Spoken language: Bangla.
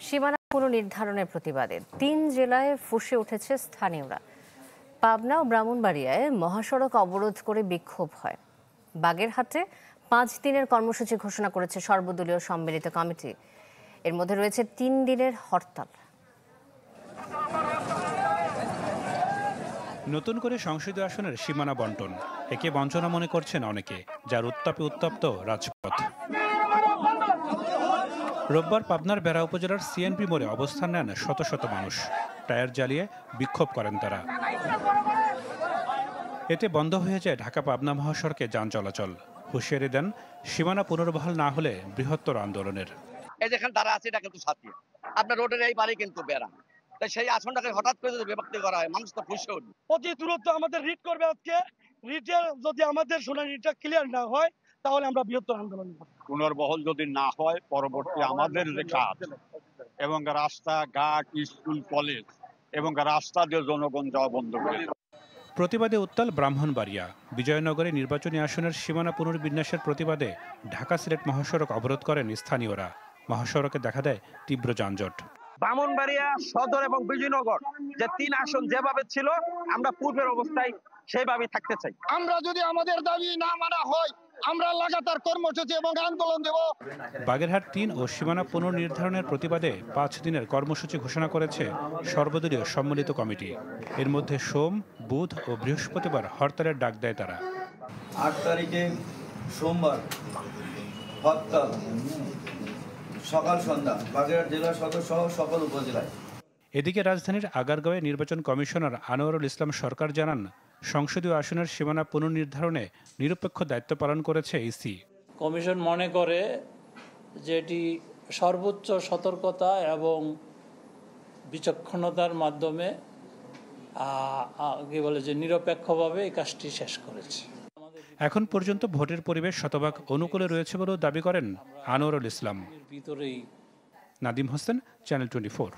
সীমানা পুনর্নির্ধারণের প্রতিবাদে ৩ জেলায় ফুঁসে উঠেছে স্থানীয়রা। পাবনা ও ব্রাহ্মণবাড়িয়ায় মহাসড়ক অবরোধ করে বিক্ষোভ হয়। বাগেরহাটে ৫ দিনের কর্মসূচি ঘোষণা করেছে সর্বদলীয় সম্মিলিত কমিটি। এর মধ্যে রয়েছে ৩ দিনের হরতাল। নতুন করে সংসদীয় আসনের সীমানা বণ্টন একে বঞ্চনা মনে করছেন অনেকে, যার উত্তাপে উত্তপ্ত রাজপথ। রোববার পাবনার বেড়া উপজেলার সিএনপি মোড়ে অবস্থান নেন শত শত মানুষ। টায়ার জ্বালিয়ে বিক্ষোভ করেন তারা। এতে বন্ধ হয়ে যায় ঢাকা পাবনা মহাসড়কে যান চলাচল। হুঁশিয়ারি দেন সীমানা পুনর্বহাল না হলে বৃহত্তর আন্দোলনের। এই যেখানে তারা আছে এটা কিন্তু সাথী আপনার রোডের এই পারে কিন্তু বেড়া, তাই সেই আসনটাকে হঠাৎ করে যদি বিভক্তি করা হয় মানুষ তো খুশি উঠবে। অতি দ্রুত আমাদের রিট করবে আজকে। রিটের যদি আমাদের শুনানিটা ক্লিয়ার না হয় তাহলে আমরা বৃহত্তর আন্দোলন করব। পুনর্বহল যদি না হয় পরবর্তী আমাদের যে কাজ এবং রাস্তাঘাট, স্কুল, কলেজ এবং রাস্তা দিয়ে জনগণ যাওয়া বন্ধ করে। প্রতিবাদে উত্তাল ব্রাহ্মণবাড়িয়া। বিজয়নগরে নির্বাচনী আসনের সীমানা পুনর্বিন্যাসের প্রতিবাদে ঢাকা সিলেট মহাসড়ক অবরোধ করেন স্থানীয়রা। মহাসড়কে দেখা দেয় তীব্র যানজট। ব্রাহ্মণবাড়িয়া সদর এবং বিজয়নগর যে ৩ আসন যেভাবে ছিল আমরা পূর্বের অবস্থায় সেইভাবেই থাকতে চাই। আমরা যদি আমাদের দাবি না মানা হয় আমরা লাগাতার কর্মসূচি এবং আন্দোলন দেব। বাগেরহাট ৩ ও সীমানা পুনর্নির্ধারণের প্রতিবাদে ৫ দিনের কর্মসূচি ঘোষণা করেছে সর্বদলীয় সম্মিলিত কমিটি। এর মধ্যে সোম, বুধ ও বৃহস্পতিবার হরতালের ডাক দেয় তারা। ৮ তারিখে সোমবার হরতাল সকাল সন্ধ্যা বাগেরহাট জেলা সদর সহ সকল উপজেলায়। এদিকে রাজধানীর আগারগাঁওয়ে নির্বাচন কমিশনার আনোয়ারুল ইসলাম সরকার জানান, সংসদীয় আসনের সীমানা পুনর্নির্ধারণে নিরপেক্ষ দায়িত্ব পালন করেছে ইসি। কমিশন মনে করে যে এটি সর্বোচ্চ সতর্কতা এবং বিচক্ষণতার মাধ্যমে নিরপেক্ষভাবে এই কাজটি শেষ করেছে। এখন পর্যন্ত ভোটের পরিবেশ শতভাগ অনুকূলে রয়েছে বলেও দাবি করেন আনোয়ারুল ইসলাম। ভিতরেই নাদিম হোসেন, চ্যানেল 24।